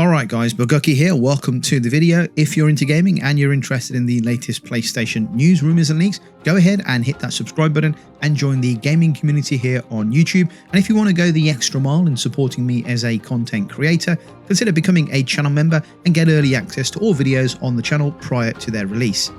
Alright guys, Boguki here, welcome to the video. If you're into gaming and you're interested in the latest PlayStation news, rumours and leaks, go ahead and hit that subscribe button and join the gaming community here on YouTube. And if you want to go the extra mile in supporting me as a content creator, consider becoming a channel member and get early access to all videos on the channel prior to their release.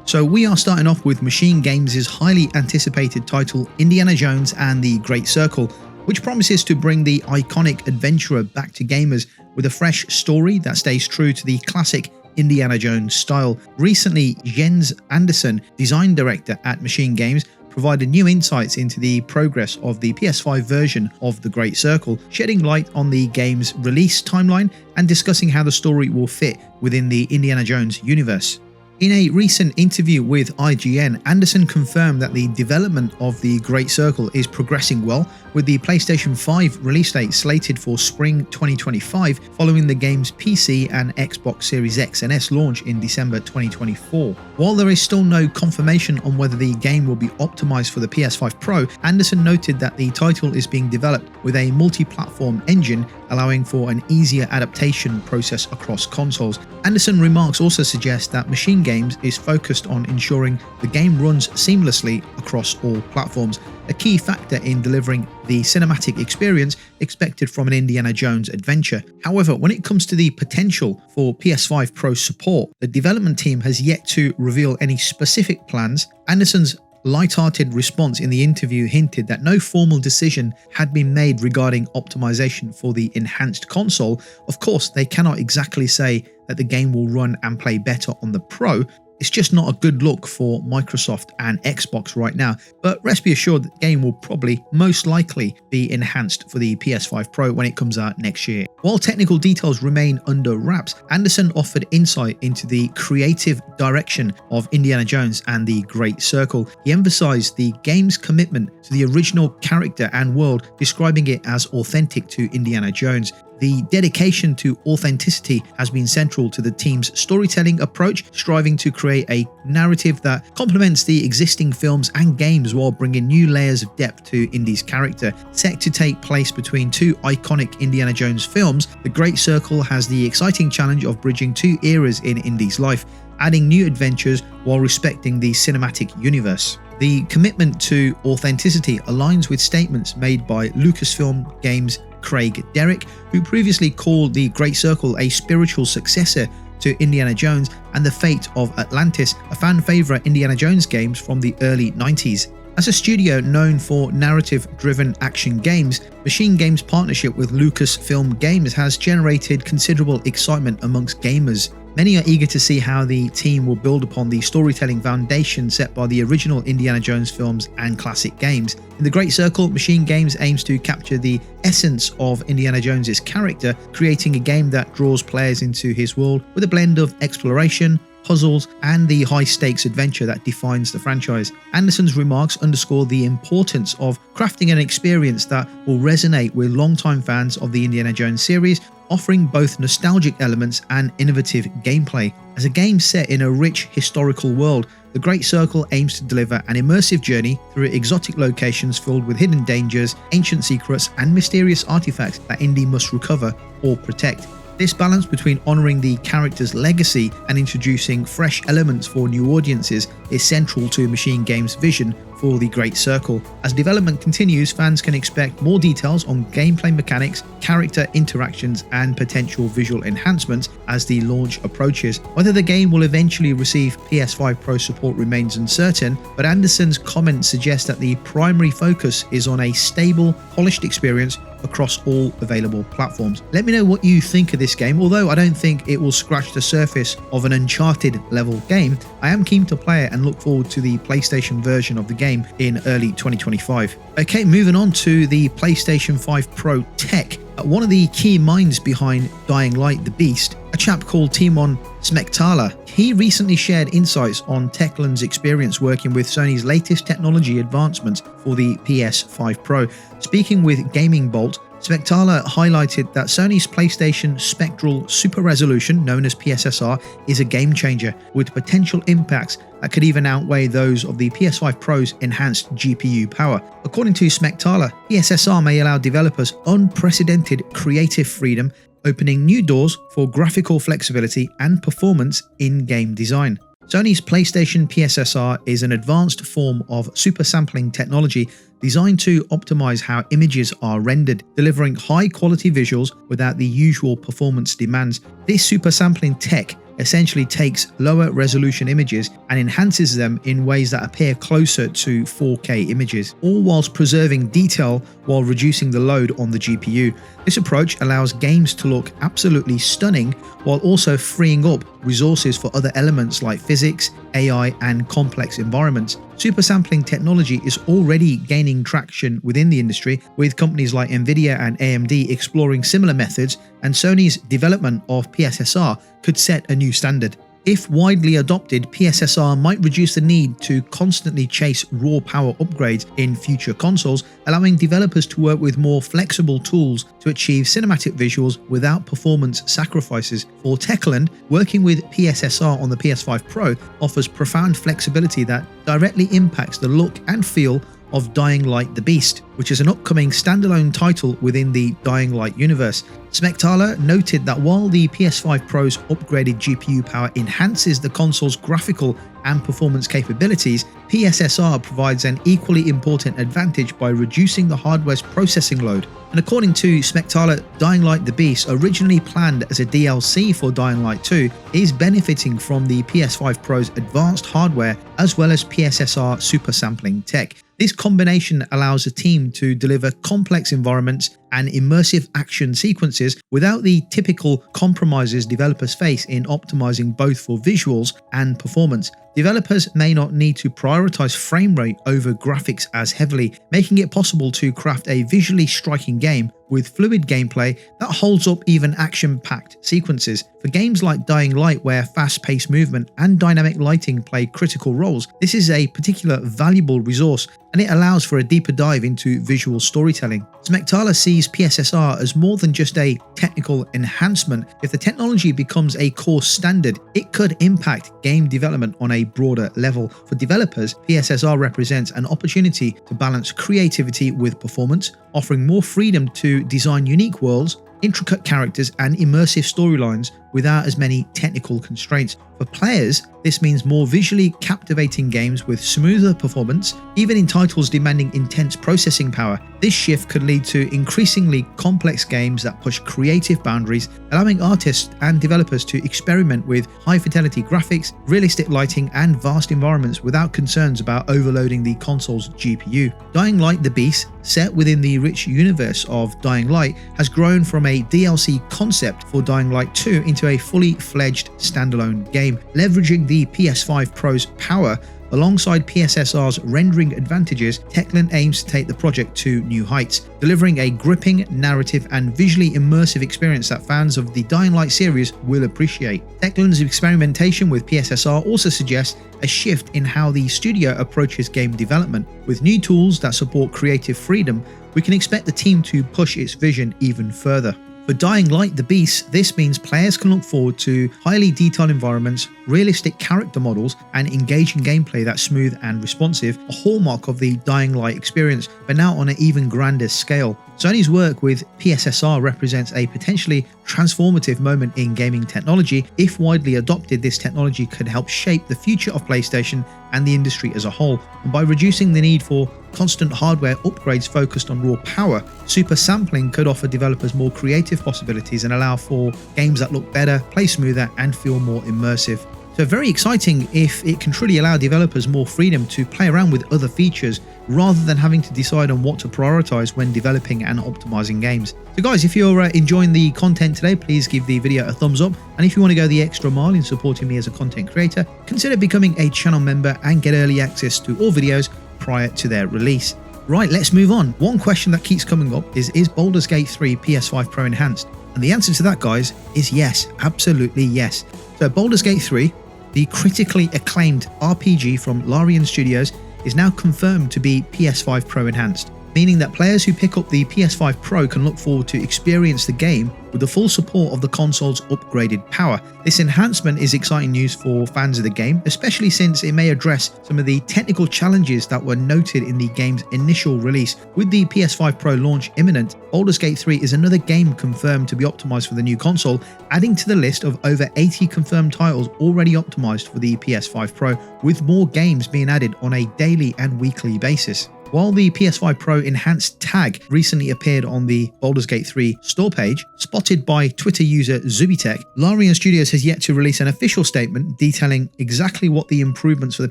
So we are starting off with MachineGames' highly anticipated title Indiana Jones and the Great Circle, which promises to bring the iconic adventurer back to gamers with a fresh story that stays true to the classic Indiana Jones style. Recently, Jens Andersson, design director at MachineGames, provided new insights into the progress of the PS5 version of The Great Circle, shedding light on the game's release timeline and discussing how the story will fit within the Indiana Jones universe. In a recent interview with IGN, Andersson confirmed that the development of The Great Circle is progressing well, with the PlayStation 5 release date slated for spring 2025 following the game's PC and Xbox Series X and S launch in December 2024. While there is still no confirmation on whether the game will be optimized for the PS5 Pro, Andersson noted that the title is being developed with a multi-platform engine, allowing for an easier adaptation process across consoles. Andersson remarks also suggest that MachineGames is focused on ensuring the game runs seamlessly across all platforms, a key factor in delivering the cinematic experience expected from an Indiana Jones adventure. However, when it comes to the potential for PS5 Pro support, the development team has yet to reveal any specific plans. Andersson's light-hearted response in the interview hinted that no formal decision had been made regarding optimization for the enhanced console. Of course, they cannot exactly say that the game will run and play better on the Pro. It's just not a good look for Microsoft and Xbox right now, but rest be assured that the game will probably most likely be enhanced for the PS5 Pro when it comes out next year. While technical details remain under wraps, Andersson offered insight into the creative direction of Indiana Jones and the Great Circle. He emphasized the game's commitment to the original character and world, describing it as authentic to Indiana Jones. The dedication to authenticity has been central to the team's storytelling approach, striving to create a narrative that complements the existing films and games while bringing new layers of depth to Indy's character. Set to take place between two iconic Indiana Jones films, The Great Circle has the exciting challenge of bridging two eras in Indy's life, adding new adventures while respecting the cinematic universe. The commitment to authenticity aligns with statements made by Lucasfilm Games' Craig Derrick, who previously called The Great Circle a spiritual successor to Indiana Jones and the Fate of Atlantis, a fan-favourite Indiana Jones games from the early 90s. As a studio known for narrative-driven action games, MachineGames' partnership with Lucasfilm Games has generated considerable excitement amongst gamers. Many are eager to see how the team will build upon the storytelling foundation set by the original Indiana Jones films and classic games. In The Great Circle, MachineGames aims to capture the essence of Indiana Jones's character, creating a game that draws players into his world with a blend of exploration, puzzles, and the high-stakes adventure that defines the franchise. Andersson's remarks underscore the importance of crafting an experience that will resonate with longtime fans of the Indiana Jones series, offering both nostalgic elements and innovative gameplay. As a game set in a rich historical world, The Great Circle aims to deliver an immersive journey through exotic locations filled with hidden dangers, ancient secrets, and mysterious artifacts that Indy must recover or protect. This balance between honouring the character's legacy and introducing fresh elements for new audiences is central to MachineGames' vision for The Great Circle. As development continues, fans can expect more details on gameplay mechanics, character interactions, and potential visual enhancements as the launch approaches. Whether the game will eventually receive PS5 Pro support remains uncertain, but Andersson's comments suggest that the primary focus is on a stable, polished experience across all available platforms. Let me know what you think of this game. Although I don't think it will scratch the surface of an Uncharted level game, I am keen to play it and look forward to the PlayStation version of the game in early 2025. Okay, moving on to the PlayStation 5 Pro tech. One of the key minds behind Dying Light the Beast, a chap called Timon Smektala, he recently shared insights on Techland's experience working with Sony's latest technology advancements for the PS5 Pro. Speaking with Gaming Bolt, Smektala highlighted that Sony's PlayStation Spectral Super Resolution, known as PSSR, is a game changer, with potential impacts that could even outweigh those of the PS5 Pro's enhanced GPU power. According to Smektala, PSSR may allow developers unprecedented creative freedom opening new doors for graphical flexibility and performance in game design. Sony's PlayStation PSSR is an advanced form of super sampling technology designed to optimize how images are rendered, delivering high-quality visuals without the usual performance demands. This super sampling tech essentially takes lower resolution images and enhances them in ways that appear closer to 4K images, all whilst preserving detail while reducing the load on the GPU. This approach allows games to look absolutely stunning while also freeing up resources for other elements like physics, AI, and complex environments. Super sampling technology is already gaining traction within the industry, with companies like Nvidia and AMD exploring similar methods, and Sony's development of PSSR could set a new standard. If widely adopted, PSSR might reduce the need to constantly chase raw power upgrades in future consoles, allowing developers to work with more flexible tools to achieve cinematic visuals without performance sacrifices. For Techland, working with PSSR on the PS5 Pro offers profound flexibility that directly impacts the look and feel of Dying Light the Beast, which is an upcoming standalone title within the Dying Light universe. Smectala noted that while the PS5 Pro's upgraded GPU power enhances the console's graphical and performance capabilities, PSSR provides an equally important advantage by reducing the hardware's processing load. And according to Smectala, Dying Light the Beast, originally planned as a DLC for Dying Light 2, is benefiting from the PS5 Pro's advanced hardware as well as PSSR super sampling tech. This combination allows a team to deliver complex environments and immersive action sequences without the typical compromises developers face in optimizing both for visuals and performance. Developers may not need to prioritize frame rate over graphics as heavily, making it possible to craft a visually striking game with fluid gameplay that holds up even action-packed sequences. For games like Dying Light, where fast-paced movement and dynamic lighting play critical roles, this is a particular valuable resource, and it allows for a deeper dive into visual storytelling. Smectala sees PSSR as more than just a technical enhancement. If the technology becomes a core standard, it could impact game development on a broader level. For developers, PSSR represents an opportunity to balance creativity with performance, offering more freedom to design unique worlds, intricate characters, and immersive storylines without as many technical constraints. For players, this means more visually captivating games with smoother performance, even in titles demanding intense processing power. This shift could lead to increasingly complex games that push creative boundaries, allowing artists and developers to experiment with high-fidelity graphics, realistic lighting, and vast environments without concerns about overloading the console's GPU. Dying Light the Beast, set within the rich universe of Dying Light, has grown from a DLC concept for Dying Light 2 into a fully fledged standalone game. Leveraging the PS5 Pro's power alongside PSSR's rendering advantages, Techland aims to take the project to new heights, delivering a gripping narrative and visually immersive experience that fans of the Dying Light series will appreciate. Techland's experimentation with PSSR also suggests a shift in how the studio approaches game development. With new tools that support creative freedom, we can expect the team to push its vision even further. For Dying Light the Beast, this means players can look forward to highly detailed environments, realistic character models, and engaging gameplay that's smooth and responsive, a hallmark of the Dying Light experience, but now on an even grander scale. Sony's work with PSSR represents a potentially transformative moment in gaming technology. If widely adopted, this technology could help shape the future of PlayStation and the industry as a whole. And by reducing the need for constant hardware upgrades focused on raw power, super sampling could offer developers more creative possibilities and allow for games that look better, play smoother, and feel more immersive. So very exciting if it can truly allow developers more freedom to play around with other features rather than having to decide on what to prioritize when developing and optimizing games. So guys, if you're enjoying the content today, please give the video a thumbs up. And if you want to go the extra mile in supporting me as a content creator, consider becoming a channel member and get early access to all videos prior to their release. Right, let's move on. One question that keeps coming up is Baldur's Gate 3 PS5 Pro enhanced? And the answer to that, guys, is yes, absolutely yes. So Baldur's Gate 3, the critically acclaimed RPG from Larian Studios, is now confirmed to be PS5 Pro enhanced, meaning that players who pick up the PS5 Pro can look forward to experience the game with the full support of the console's upgraded power. This enhancement is exciting news for fans of the game, especially since it may address some of the technical challenges that were noted in the game's initial release. With the PS5 Pro launch imminent, Baldur's Gate 3 is another game confirmed to be optimized for the new console, adding to the list of over 80 confirmed titles already optimized for the PS5 Pro, with more games being added on a daily and weekly basis. While the PS5 Pro enhanced tag recently appeared on the Baldur's Gate 3 store page, spotted by Twitter user Zubitech, Larian Studios has yet to release an official statement detailing exactly what the improvements for the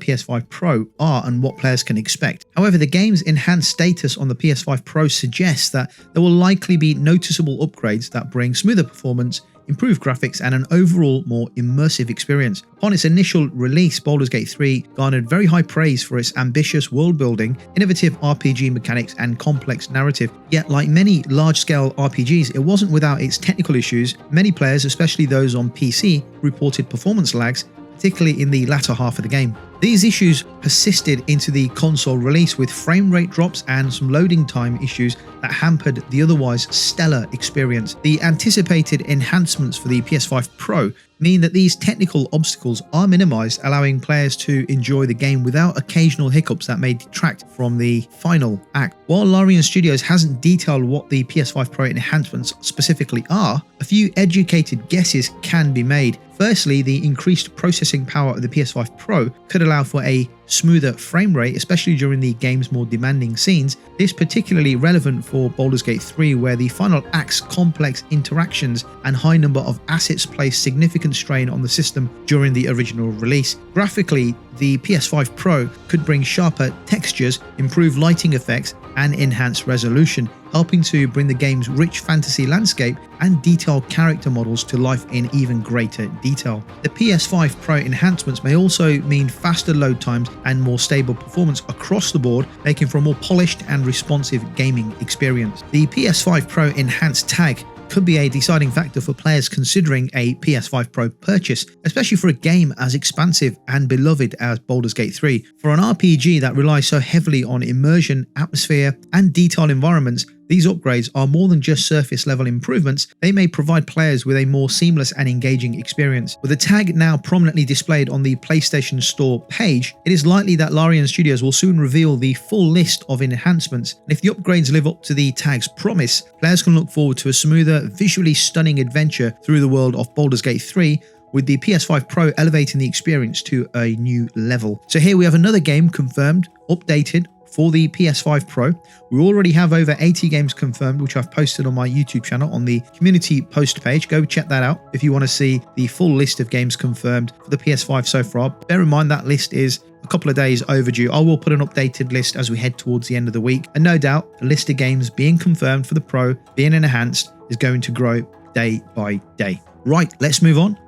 PS5 Pro are and what players can expect. However, the game's enhanced status on the PS5 Pro suggests that there will likely be noticeable upgrades that bring smoother performance, improved graphics, and an overall more immersive experience. Upon its initial release, Baldur's Gate 3 garnered very high praise for its ambitious world building, innovative RPG mechanics, and complex narrative. Yet, like many large-scale RPGs, it wasn't without its technical issues. Many players, especially those on PC, reported performance lags, particularly in the latter half of the game. These issues persisted into the console release, with frame rate drops and some loading time issues that hampered the otherwise stellar experience. The anticipated enhancements for the PS5 Pro mean that these technical obstacles are minimized, allowing players to enjoy the game without occasional hiccups that may detract from the final act. While Larian Studios hasn't detailed what the PS5 Pro enhancements specifically are, a few educated guesses can be made. Firstly, the increased processing power of the PS5 Pro could allow for a smoother frame rate, especially during the game's more demanding scenes. This is particularly relevant for Baldur's Gate 3, where the final act's complex interactions and high number of assets placed significant strain on the system during the original release. Graphically, the PS5 Pro could bring sharper textures, improved lighting effects, and enhanced resolution, helping to bring the game's rich fantasy landscape and detailed character models to life in even greater detail. The PS5 Pro enhancements may also mean faster load times and more stable performance across the board, making for a more polished and responsive gaming experience. The PS5 Pro enhanced tag could be a deciding factor for players considering a PS5 Pro purchase, especially for a game as expansive and beloved as Baldur's Gate 3. For an RPG that relies so heavily on immersion, atmosphere, and detailed environments, these upgrades are more than just surface level improvements. They may provide players with a more seamless and engaging experience. With the tag now prominently displayed on the PlayStation Store page, it is likely that Larian Studios will soon reveal the full list of enhancements. And if the upgrades live up to the tag's promise, players can look forward to a smoother, visually stunning adventure through the world of Baldur's Gate 3, with the PS5 Pro elevating the experience to a new level. So here we have another game confirmed, updated, for the PS5 Pro. We already have over 80 games confirmed, which I've posted on my YouTube channel on the community post page. Go check that out if you want to see the full list of games confirmed for the PS5 so far. Bear in mind that list is a couple of days overdue. I will put an updated list as we head towards the end of the week, and no doubt the list of games being confirmed for the Pro, being enhanced, is going to grow day by day. Right, let's move on.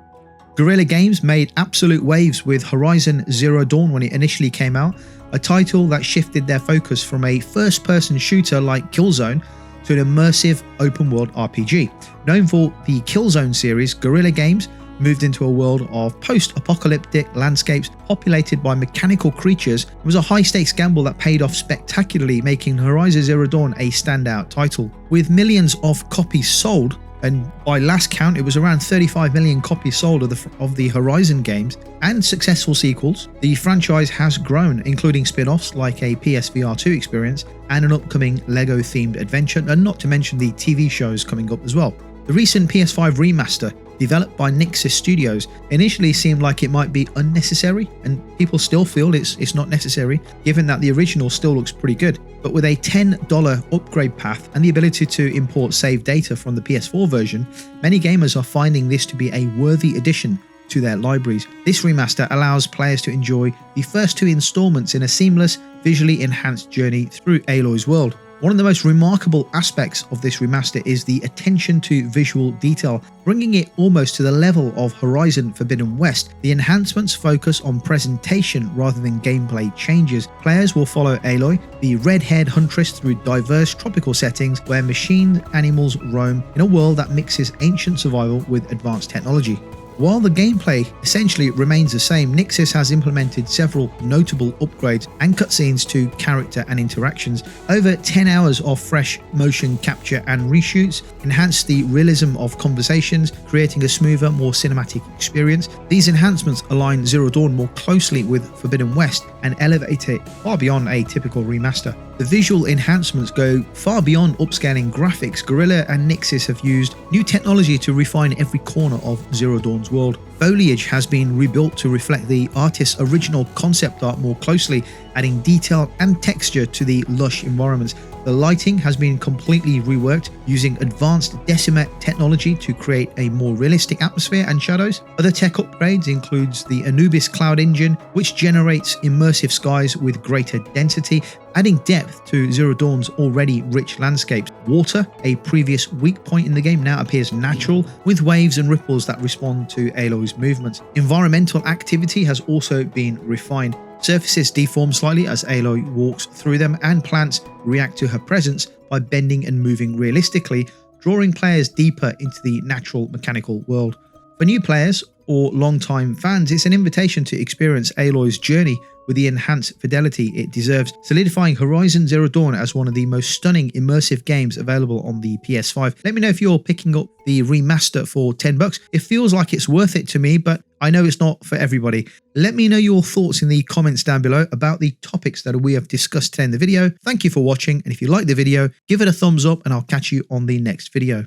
Guerrilla Games made absolute waves with Horizon Zero Dawn when it initially came out, a title that shifted their focus from a first-person shooter like Killzone to an immersive open-world RPG. Known for the Killzone series, Guerrilla Games moved into a world of post-apocalyptic landscapes populated by mechanical creatures. It was a high-stakes gamble that paid off spectacularly, making Horizon Zero Dawn a standout title. With millions of copies sold, and by last count it was around 35 million copies sold of the Horizon games, and successful sequels, the franchise has grown, including spin-offs like a PSVR 2 experience and an upcoming LEGO themed adventure, and not to mention the TV shows coming up as well. The recent PS5 remaster, developed by Nixxes Studios, initially seemed like it might be unnecessary, and people still feel it's not necessary, given that the original still looks pretty good. But with a $10 upgrade path and the ability to import save data from the PS4 version, many gamers are finding this to be a worthy addition to their libraries. This remaster allows players to enjoy the first two installments in a seamless, visually enhanced journey through Aloy's world. One of the most remarkable aspects of this remaster is the attention to visual detail, bringing it almost to the level of Horizon Forbidden West. The enhancements focus on presentation rather than gameplay changes. Players will follow Aloy, the red-haired huntress, through diverse tropical settings where machine animals roam in a world that mixes ancient survival with advanced technology. While the gameplay essentially remains the same, Nixxes has implemented several notable upgrades and cutscenes to character and interactions. Over 10 hours of fresh motion capture and reshoots enhanced the realism of conversations, creating a smoother, more cinematic experience. These enhancements align Zero Dawn more closely with Forbidden West and elevate it far beyond a typical remaster. The visual enhancements go far beyond upscaling graphics. Guerrilla and Nixxes have used new technology to refine every corner of Zero Dawn's world. Foliage has been rebuilt to reflect the artist's original concept art more closely, adding detail and texture to the lush environments. The lighting has been completely reworked using advanced Decima technology to create a more realistic atmosphere and shadows. Other tech upgrades includes the Anubis cloud engine, which generates immersive skies with greater density, adding depth to Zero Dawn's already rich landscapes. Water, a previous weak point in the game, now appears natural, with waves and ripples that respond to Aloy's movements. Environmental activity has also been refined. Surfaces deform slightly as Aloy walks through them, and plants react to her presence by bending and moving realistically, drawing players deeper into the natural mechanical world. For new players or long-time fans, it's an invitation to experience Aloy's journey with the enhanced fidelity it deserves, solidifying Horizon Zero Dawn as one of the most stunning immersive games available on the PS5. Let me know if you're picking up the remaster for $10. It feels like it's worth it to me, but I know it's not for everybody. Let me know your thoughts in the comments down below about the topics that we have discussed today in the video. Thank you for watching, and if you like the video, give it a thumbs up and I'll catch you on the next video.